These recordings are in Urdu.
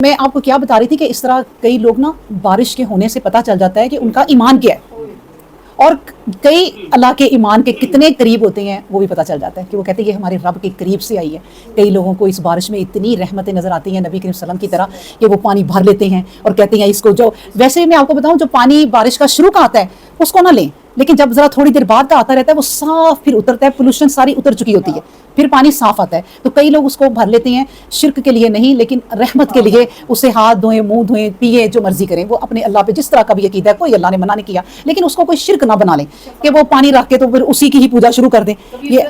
میں آپ کو کیا بتا رہی تھی کہ اس طرح کئی لوگ نا بارش کے ہونے سے پتہ چل جاتا ہے کہ ان کا ایمان کیا ہے، اور کئی اللہ کے ایمان کے کتنے قریب ہوتے ہیں وہ بھی پتہ چل جاتا ہے کہ وہ کہتے ہیں یہ ہمارے رب کے قریب سے آئی ہے۔ کئی لوگوں کو اس بارش میں اتنی رحمتیں نظر آتی ہیں نبی کریم صلی اللہ علیہ وسلم کی طرح کہ وہ پانی بھر لیتے ہیں اور کہتے ہیں اس کو جو ویسے میں آپ کو بتاؤں جو پانی بارش کا شروع کا آتا ہے اس کو نہ لیں، لیکن جب ذرا تھوڑی دیر بعد کا آتا رہتا ہے وہ صاف پھر اترتا ہے، پولوشن ساری اتر چکی ہوتی ہے، پھر پانی صاف آتا ہے۔ تو کئی لوگ اس کو بھر لیتے ہیں شرک کے لیے نہیں لیکن رحمت کے لیے، اسے ہاتھ دھوئیں، منہ دھوئیں، پیئے، جو مرضی کریں، وہ اپنے اللہ پہ جس طرح کا بھی عقیدہ ہے، کوئی اللہ نے منع نہیں کیا، لیکن اس کو کوئی شرک نہ بنا لیں کہ وہ پانی رکھ کے تو پھر اسی کی ہی پوجا شروع کر دیں۔ یہ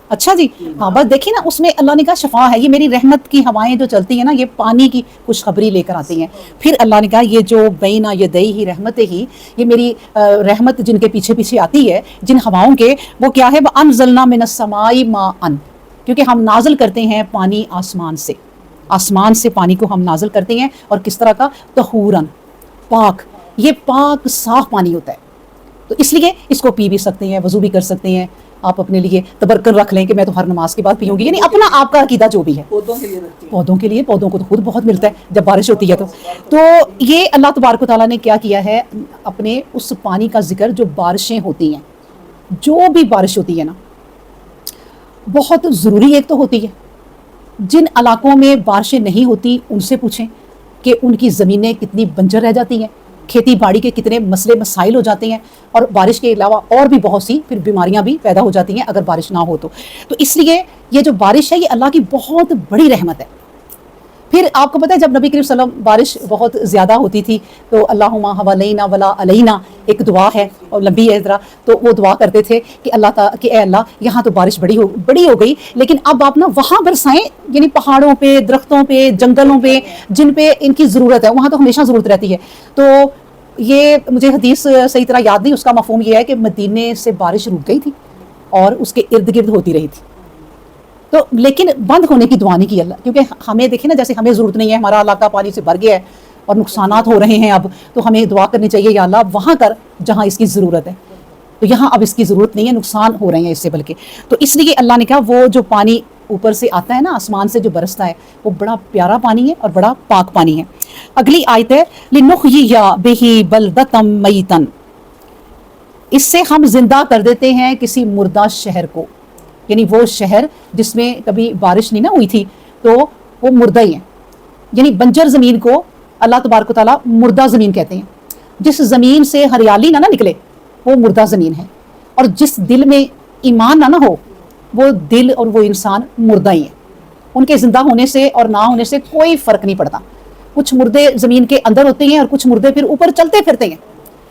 اچھا جی، ہاں بس دیکھیں نا اس میں اللہ نے کہا شفا ہے، یہ میری رحمت کی ہوائیں جو چلتی ہیں نا یہ پانی کی خوشخبری لے کر آتی ہیں۔ پھر اللہ نے کہا یہ جو بینہ یدئی ہی رحمت ہی، یہ میری رحمت جن کے پیچھے پیچھے آتی ہے، جن ہواؤں کے، وہ کیا ہے، وَأَنزَلْنَا مِنَ السَّمَاءِ مَاءً، کیونکہ ہم نازل کرتے ہیں پانی آسمان سے، آسمان سے پانی کو ہم نازل کرتے ہیں، اور کس طرح کا، طہوراً، پاک، یہ پاک صاف پانی ہوتا ہے، تو اس لیے اس کو پی بھی سکتے ہیں، وضو بھی کر سکتے ہیں، آپ اپنے لیے تبرکن رکھ لیں کہ میں تو ہر نماز کے بعد پیوں گی، یعنی اپنا آپ کا عقیدہ جو بھی ہے۔ پودوں کے لیے، پودوں کو تو خود بہت ملتا ہے جب بارش ہوتی ہے تو یہ اللہ تبارک و تعالیٰ نے کیا کیا ہے، اپنے اس پانی کا ذکر جو بارشیں ہوتی ہیں، جو بھی بارش ہوتی ہے نا بہت ضروری ایک تو ہوتی ہے۔ جن علاقوں میں بارشیں نہیں ہوتی ان سے پوچھیں کہ ان کی زمینیں کتنی بنجر رہ جاتی ہیں، کھیتی باڑی کے کتنے مسئلے مسائل ہو جاتے ہیں، اور بارش کے علاوہ اور بھی بہت سی پھر بیماریاں بھی پیدا ہو جاتی ہیں اگر بارش نہ ہو تو اس لیے یہ جو بارش ہے یہ اللہ کی بہت بڑی رحمت ہے۔ پھر آپ کو پتہ ہے جب نبی کریم صلی اللہ علیہ وسلم بارش بہت زیادہ ہوتی تھی تو اللہم حوالینہ ولا علینا ایک دعا ہے اور لمبی ہے ذرا، تو وہ دعا کرتے تھے کہ اللہ تعالیٰ کہ اے اللہ یہاں تو بارش بڑی ہو گئی، لیکن اب آپ نا وہاں برسائیں، یعنی پہاڑوں پہ، درختوں پہ، جنگلوں پہ جن پہ ان کی ضرورت ہے وہاں تو ہمیشہ ضرورت رہتی ہے۔ تو یہ مجھے حدیث صحیح طرح یاد نہیں، اس کا مفہوم یہ ہے کہ مدینے سے بارش رک گئی تھی اور اس کے ارد گرد ہوتی رہی تھی، تو لیکن بند ہونے کی دعا نہیں کی اللہ، کیونکہ ہمیں دیکھیں نا جیسے ہمیں ضرورت نہیں ہے، ہمارا علاقہ پانی سے بھر گیا ہے اور نقصانات ہو رہے ہیں اب، تو ہمیں دعا کرنی چاہیے یا اللہ وہاں کر جہاں اس کی ضرورت ہے، تو یہاں اب اس کی ضرورت نہیں ہے، نقصان ہو رہے ہیں اس سے بلکہ، تو اس لیے اللہ نے کہا وہ جو پانی اوپر سے آتا ہے نا، آسمان سے جو برستا ہے وہ بڑا پیارا پانی ہے اور بڑا پاک پانی ہے۔ اگلی آیت ہے لِنُحْيِيَ بِهِ بَلْدَةً مَيْتًا، اس سے ہم زندہ کر دیتے ہیں کسی مردہ شہر کو، یعنی وہ شہر جس میں کبھی بارش نہیں نہ ہوئی تھی تو وہ مردہ ہی ہیں، یعنی بنجر زمین کو اللہ تبارک و تعالیٰ مردہ زمین کہتے ہیں۔ جس زمین سے ہریالی نہ نکلے وہ مردہ زمین ہے، اور جس دل میں ایمان نہ ہو وہ دل اور وہ انسان مردہ ہی ہے، ان کے زندہ ہونے سے اور نہ ہونے سے کوئی فرق نہیں پڑتا۔ کچھ مردے زمین کے اندر ہوتے ہیں اور کچھ مردے پھر اوپر چلتے پھرتے ہیں،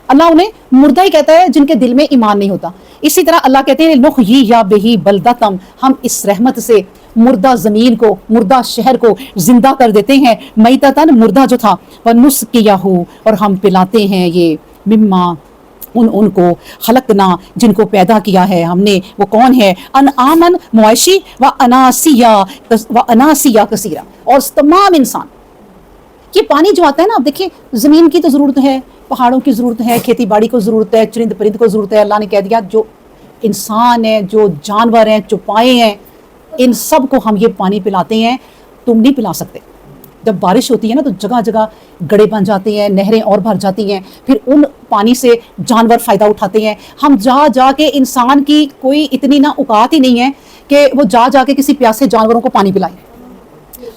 اللہ انہیں مردہ ہی کہتا ہے جن کے دل میں ایمان نہیں ہوتا۔ اسی طرح اللہ کہتے ہیں لِنُحْيِيَ بِهِ بَلْدَةً، ہم اس رحمت سے مردہ زمین کو، مردہ شہر کو زندہ کر دیتے ہیں، میتتاً مردہ جو تھا، وَنُسْقِيَهُ، اور ہم پلاتے ہیں یہ مما ان کو خلقنا جن کو پیدا کیا ہے ہم نے، وہ کون ہے، انعامن مویشی واناسیا کثیرہ، اور تمام انسان۔ یہ پانی جو آتا ہے نا، اب دیکھیں زمین کی تو ضرورت ہے، پہاڑوں کی ضرورت ہے، کھیتی باڑی کو ضرورت ہے، چرند پرند کو ضرورت ہے، اللہ نے کہہ دیا جو انسان ہیں، جو جانور ہیں، چوپائے ہیں، ان سب کو ہم یہ پانی پلاتے ہیں، تم نہیں پلا سکتے۔ جب بارش ہوتی ہے نا تو جگہ جگہ گڑھے بن جاتے ہیں، نہریں اور بھر جاتی ہیں، پھر ان پانی سے جانور فائدہ اٹھاتے ہیں، ہم جا کے انسان کی کوئی اتنی نہ اوقات ہی نہیں ہے کہ وہ جا کے کسی پیاسے جانوروں کو پانی پلائیں۔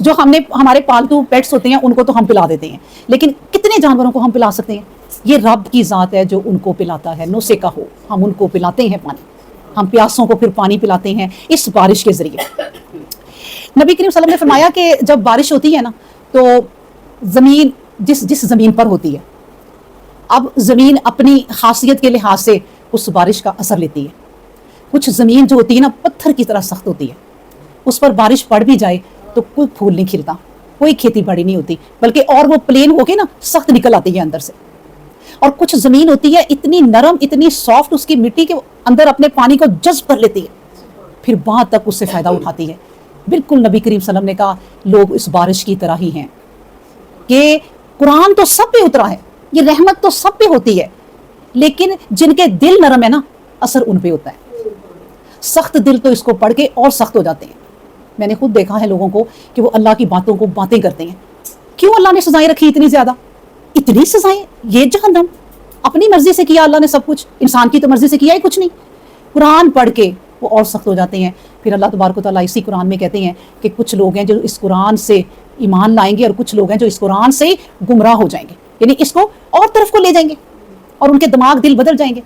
جو ہمارے پالتو پیٹس ہوتے ہیں ان کو تو ہم پلا دیتے ہیں، لیکن کتنے جانوروں کو ہم پلا سکتے ہیں؟ یہ رب کی ذات ہے جو ان کو پلاتا ہے، نو سے کہو ہم ان کو پلاتے ہیں پانی، ہم پیاسوں کو پھر پانی پلاتے ہیں اس بارش کے ذریعے۔ نبی کریم صلی اللہ علیہ وسلم نے فرمایا کہ جب بارش ہوتی ہے نا تو زمین جس زمین پر ہوتی ہے، اب زمین اپنی خاصیت کے لحاظ سے اس بارش کا اثر لیتی ہے۔ کچھ زمین جو ہوتی ہے نا پتھر کی طرح سخت ہوتی ہے، اس پر بارش پڑ بھی جائے تو کوئی پھول نہیں کھلتا، کوئی کھیتی باڑی نہیں ہوتی، بلکہ اور وہ پلین ہو کے نا سخت نکل آتی ہے اندر سے۔ اور کچھ زمین ہوتی ہے اتنی نرم، اتنی سافٹ اس کی مٹی کے اندر اپنے پانی کو جذب کر لیتی ہے، پھر بعد تک اس سے فائدہ اٹھاتی ہے۔ بالکل نبی کریم صلی اللہ علیہ وسلم نے کہا لوگ اس بارش کی طرح ہی ہیں کہ قرآن تو سب پہ اترا ہے، یہ رحمت تو سب پہ ہوتی ہے، لیکن جن کے دل نرم ہے نا اثر ان پہ ہوتا ہے۔ سخت دل تو اس کو پڑھ کے اور سخت ہو جاتے ہیں، میں نے خود دیکھا ہے لوگوں کو کہ وہ اللہ کی باتوں کو باتیں کرتے ہیں. کیوں اللہ نے سزائیں رکھی اتنی زیادہ؟ اتنی سزائیں؟ یہ جہنم اپنی مرضی سے کیا اللہ نے سب کچھ، انسان کی تو مرضی سے کیا ہی کچھ نہیں. قرآن پڑھ کے وہ اور سخت ہو جاتے ہیں. پھر اللہ تبارک و تعالیٰ اسی قرآن میں کہتے ہیں کہ کچھ لوگ ہیں جو اس قرآن سے ایمان لائیں گے اور کچھ لوگ ہیں جو اس قرآن سے گمراہ ہو جائیں گے، یعنی اس کو اور طرف کو لے جائیں گے اور ان کے دماغ دل بدل جائیں گے.